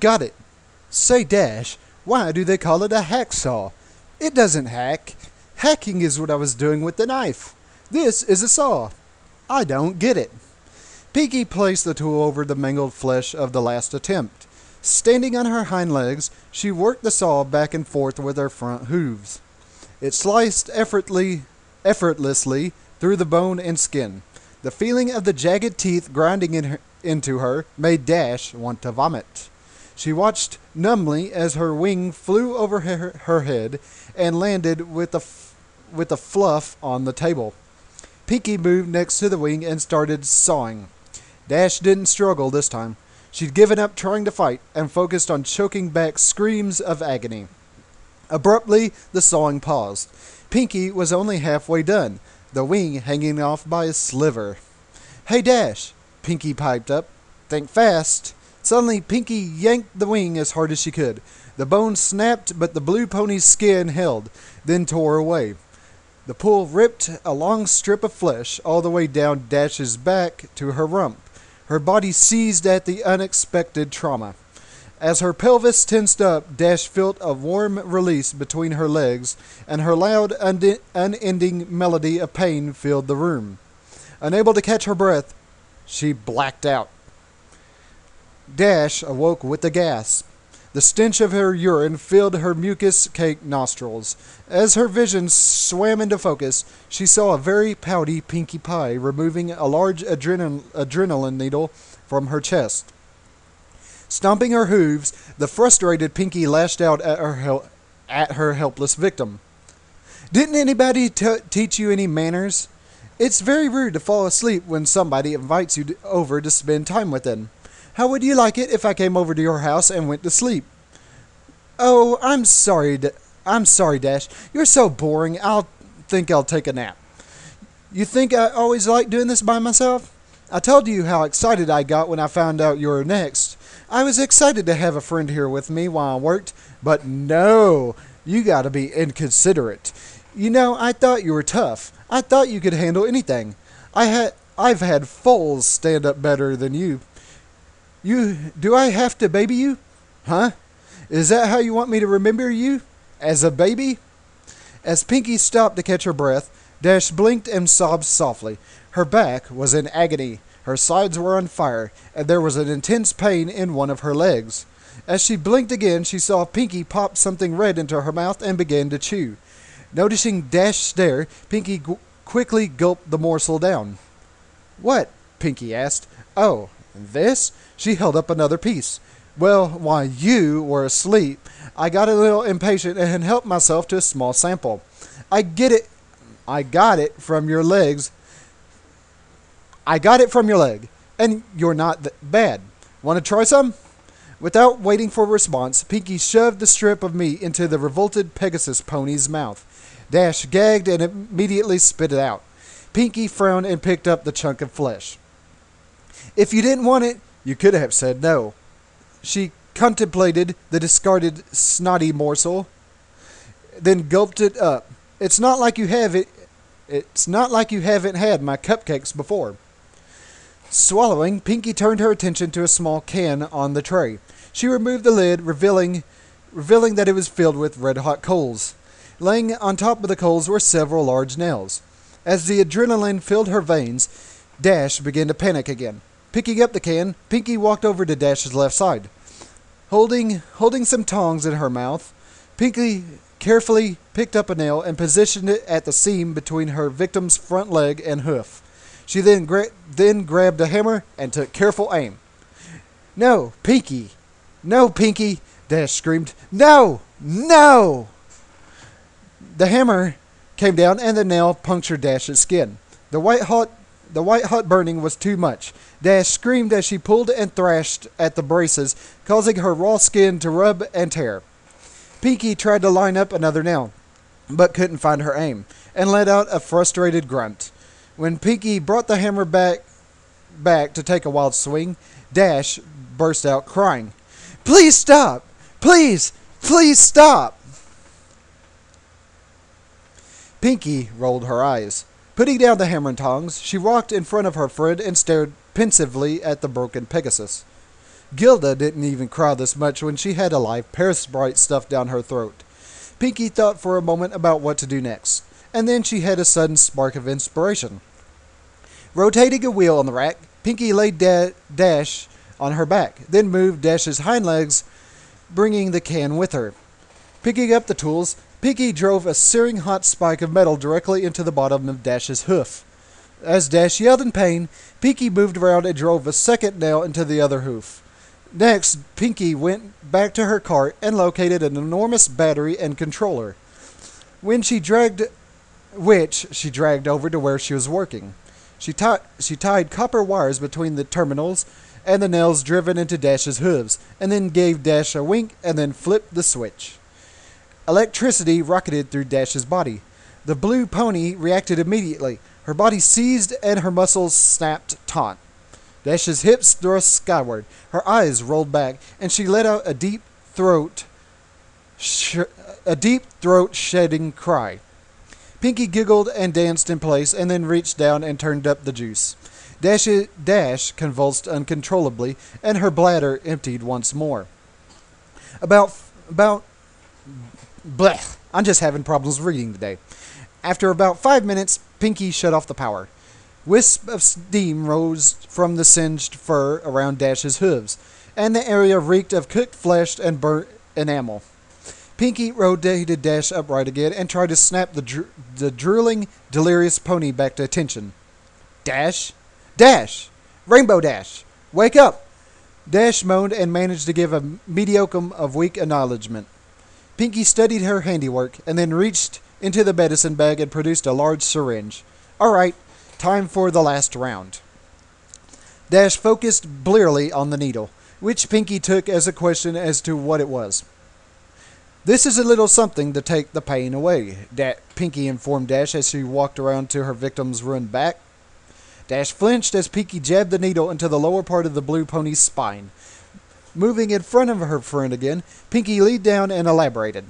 Got it. Say, Dash, why do they call it a hacksaw? It doesn't hack. Hacking is what I was doing with the knife. This is a saw. I don't get it. Pinky placed the tool over the mangled flesh of the last attempt. Standing on her hind legs, she worked the saw back and forth with her front hooves. It sliced effortlessly through the bone and skin. The feeling of the jagged teeth grinding into her made Dash want to vomit. She watched numbly as her wing flew over her head and landed with a fluff on the table. Pinky moved next to the wing and started sawing. Dash didn't struggle this time. She'd given up trying to fight and focused on choking back screams of agony. Abruptly, the sawing paused. Pinky was only halfway done, the wing hanging off by a sliver. "Hey, Dash," Pinky piped up. "Think fast." Suddenly, Pinky yanked the wing as hard as she could. The bone snapped, but the blue pony's skin held, then tore away. The pull ripped a long strip of flesh all the way down Dash's back to her rump. Her body seized at the unexpected trauma. As her pelvis tensed up, Dash felt a warm release between her legs, and her loud, unending melody of pain filled the room. Unable to catch her breath, she blacked out. Dash awoke with a gasp. The stench of her urine filled her mucus-caked nostrils. As her vision swam into focus, she saw a very pouty Pinkie Pie removing a large adrenaline needle from her chest. Stomping her hooves, the frustrated Pinkie lashed out at her helpless victim. "Didn't anybody teach you any manners? It's very rude to fall asleep when somebody invites you over to spend time with them. How would you like it if I came over to your house and went to sleep?" "Oh, I'm sorry, Dash. You're so boring. I'll take a nap." "You think I always like doing this by myself? I told you how excited I got when I found out you were next. I was excited to have a friend here with me while I worked, but no, you gotta be inconsiderate. You know, I thought you were tough. I thought you could handle anything. I've had foals stand up better than you. Do I have to baby you? Huh? Is that how you want me to remember you? As a baby?" As Pinky stopped to catch her breath, Dash blinked and sobbed softly. Her back was in agony, her sides were on fire, and there was an intense pain in one of her legs. As she blinked again, she saw Pinky pop something red into her mouth and began to chew. Noticing Dash's stare, Pinky quickly gulped the morsel down. "What?" Pinky asked. "Oh, this?" She held up another piece. "Well, while you were asleep, I got a little impatient and helped myself to a small sample. I got it from your legs. I got it from your leg, and you're not bad. Want to try some?" Without waiting for a response, Pinky shoved the strip of meat into the revolted Pegasus pony's mouth. Dash gagged and immediately spit it out. Pinky frowned and picked up the chunk of flesh. "If you didn't want it, you could have said no." She contemplated the discarded snotty morsel, then gulped it up. It's not like you haven't had my cupcakes before." Swallowing, Pinky turned her attention to a small can on the tray. She removed the lid, revealing that it was filled with red-hot coals. Laying on top of the coals were several large nails. As the adrenaline filled her veins, Dash began to panic again. Picking up the can, Pinky walked over to Dash's left side. Holding some tongs in her mouth, Pinky carefully picked up a nail and positioned it at the seam between her victim's front leg and hoof. She then grabbed a hammer and took careful aim. "No, Pinky! No, Pinky!" Dash screamed. "No! No!" The hammer came down and the nail punctured Dash's skin. The white hot burning was too much. Dash screamed as she pulled and thrashed at the braces, causing her raw skin to rub and tear. Pinky tried to line up another nail, but couldn't find her aim, and let out a frustrated grunt. When Pinky brought the hammer back to take a wild swing, Dash burst out crying. "Please stop! Please! Please stop!" Pinky rolled her eyes. Putting down the hammer and tongs, she walked in front of her friend and stared pensively at the broken Pegasus. Gilda didn't even cry this much when she had a live Paris Sprite stuffed down her throat. Pinky thought for a moment about what to do next, and then she had a sudden spark of inspiration. Rotating a wheel on the rack, Pinky laid Dash on her back, then moved Dash's hind legs, bringing the can with her. Picking up the tools, Pinky drove a searing hot spike of metal directly into the bottom of Dash's hoof. As Dash yelled in pain, Pinky moved around and drove a second nail into the other hoof. Next, Pinky went back to her cart and located an enormous battery and controller, which she dragged over to where she was working. She tied copper wires between the terminals and the nails driven into Dash's hooves, and then gave Dash a wink and then flipped the switch. Electricity rocketed through Dash's body. The blue pony reacted immediately. Her body seized and her muscles snapped taut. Dash's hips thrust skyward. Her eyes rolled back, and she let out a deep throat-shedding cry. Pinky giggled and danced in place, and then reached down and turned up the juice. Dash convulsed uncontrollably, and her bladder emptied once more. Blech. I'm just having problems reading today. After about 5 minutes, Pinky shut off the power. Wisps of steam rose from the singed fur around Dash's hooves, and the area reeked of cooked flesh and burnt enamel. Pinky rotated Dash upright again and tried to snap the drooling, delirious pony back to attention. Dash! Dash! Rainbow Dash! Wake up! Dash moaned and managed to give a mediocre of weak acknowledgement. Pinky studied her handiwork and then reached into the medicine bag and produced a large syringe. All right, time for the last round. Dash focused blearily on the needle, which Pinky took as a question as to what it was. This is a little something to take the pain away, Pinky informed Dash as she walked around to her victim's ruined back. Dash flinched as Pinky jabbed the needle into the lower part of the blue pony's spine. Moving in front of her friend again, Pinky leaned down and elaborated.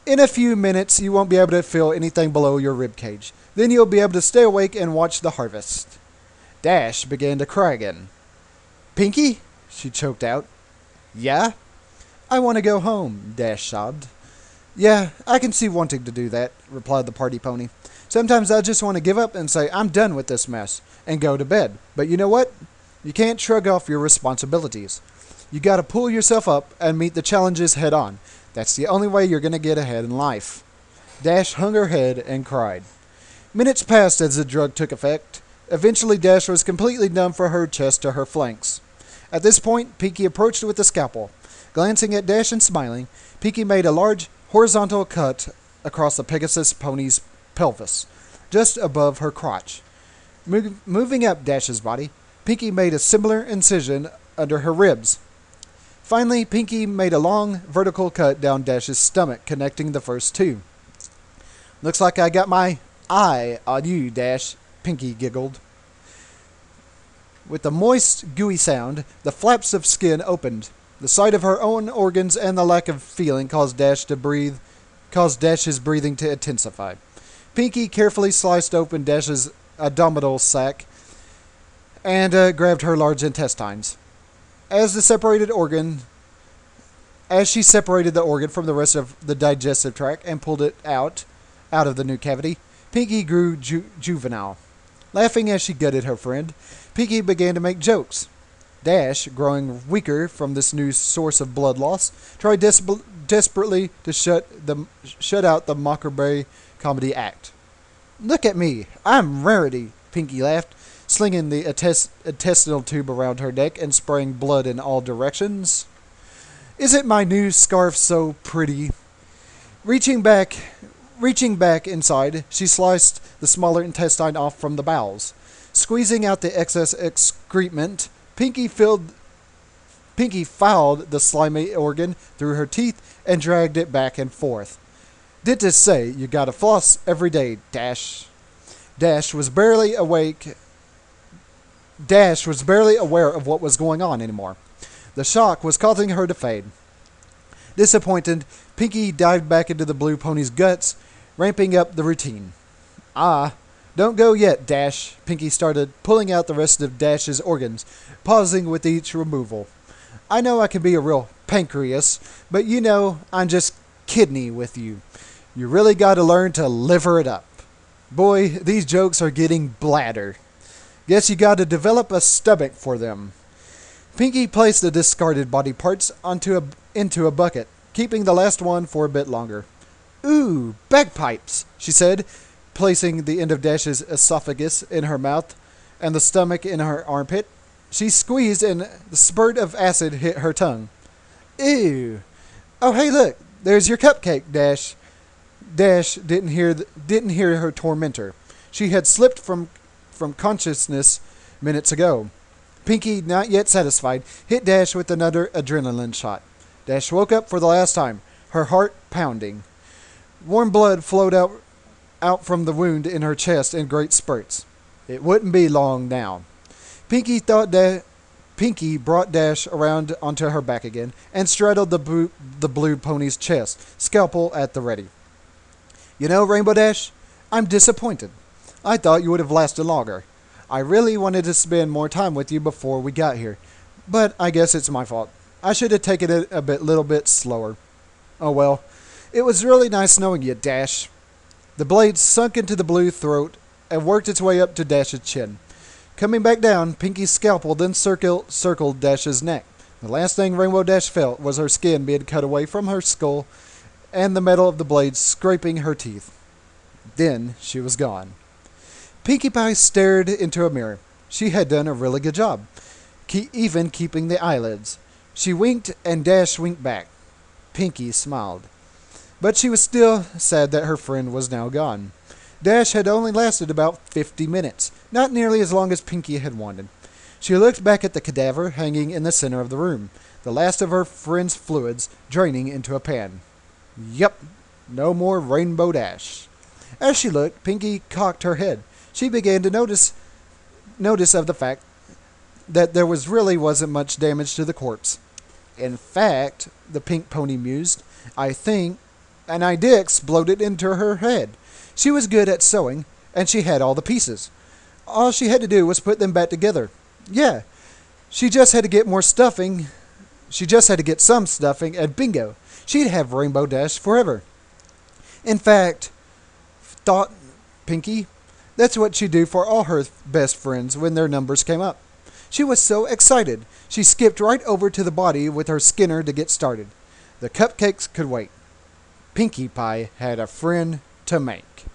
In a few minutes, you won't be able to feel anything below your rib cage. Then you'll be able to stay awake and watch the harvest. Dash began to cry again. Pinky? She choked out. Yeah? I want to go home, Dash sobbed. Yeah, I can see wanting to do that, replied the party pony. Sometimes I just want to give up and say I'm done with this mess and go to bed. But you know what? You can't shrug off your responsibilities. You got to pull yourself up and meet the challenges head on. That's the only way you're going to get ahead in life. Dash hung her head and cried. Minutes passed as the drug took effect. Eventually, Dash was completely numb from her chest to her flanks. At this point, Pinky approached with the scalpel. Glancing at Dash and smiling, Pinky made a large horizontal cut across the Pegasus pony's pelvis, just above her crotch. Moving up Dash's body, Pinky made a similar incision under her ribs. Finally, Pinky made a long vertical cut down Dash's stomach, connecting the first two. Looks like I got my eye on you, Dash, Pinky giggled. With a moist, gooey sound, the flaps of skin opened. The sight of her own organs and the lack of feeling caused Dash's breathing to intensify. Pinky carefully sliced open Dash's abdominal sac and grabbed her large intestines. As she separated the organ from the rest of the digestive tract and pulled it out of the new cavity, Pinky grew juvenile. Laughing as she gutted her friend, Pinky began to make jokes. Dash, growing weaker from this new source of blood loss, tried desperately to shut out the Mockerbay comedy act. Look at me, I'm Rarity, Pinky laughed, slinging the intestinal tube around her neck and spraying blood in all directions. Isn't my new scarf so pretty? Reaching back inside, she sliced the smaller intestine off from the bowels. Squeezing out the excess excrement, Pinky filed the slimy organ through her teeth and dragged it back and forth. Dentists say you gotta floss every day, Dash. Dash was barely aware of what was going on anymore. The shock was causing her to fade. Disappointed, Pinky dived back into the blue pony's guts, ramping up the routine. Don't go yet, Dash. Pinky started pulling out the rest of Dash's organs, pausing with each removal. I know I can be a real pancreas, but you know I'm just kidney with you. You really got to learn to liver it up. Boy, these jokes are getting bladder. Guess you got to develop a stomach for them. Pinky placed the discarded body parts into a bucket, keeping the last one for a bit longer. Ooh, bagpipes, she said, placing the end of Dash's esophagus in her mouth and the stomach in her armpit. She squeezed and the spurt of acid hit her tongue. Ew. Oh, hey, look, there's your cupcake, Dash. Dash didn't hear her tormentor. She had slipped from consciousness minutes ago. Pinky, not yet satisfied, hit Dash with another adrenaline shot. Dash woke up for the last time, her heart pounding. Warm blood flowed out from the wound in her chest in great spurts. It wouldn't be long now. Pinky brought Dash around onto her back again and straddled the blue pony's chest, scalpel at the ready. You know, Rainbow Dash, I'm disappointed. I thought you would have lasted longer. I really wanted to spend more time with you before we got here, but I guess it's my fault. I should have taken it a little bit slower. Oh well, it was really nice knowing you, Dash. The blade sunk into the blue throat and worked its way up to Dash's chin. Coming back down, Pinky's scalpel then circled Dash's neck. The last thing Rainbow Dash felt was her skin being cut away from her skull and the metal of the blade scraping her teeth. Then she was gone. Pinkie Pie stared into a mirror. She had done a really good job, even keeping the eyelids. She winked and Dash winked back. Pinkie smiled. But she was still sad that her friend was now gone. Dash had only lasted about 50 minutes, not nearly as long as Pinkie had wanted. She looked back at the cadaver hanging in the center of the room, the last of her friend's fluids draining into a pan. Yep, no more Rainbow Dash. As she looked, Pinkie cocked her head. She began to notice of the fact that there wasn't much damage to the corpse. In fact, the pink pony mused, I think an idea exploded into her head. She was good at sewing, and she had all the pieces. All she had to do was put them back together. Yeah, she just had to get more stuffing. She just had to get some stuffing, and bingo, she'd have Rainbow Dash forever. In fact, thought Pinkie, that's what she'd do for all her best friends when their numbers came up. She was so excited, she skipped right over to the body with her Skinner to get started. The cupcakes could wait. Pinkie Pie had a friend to make.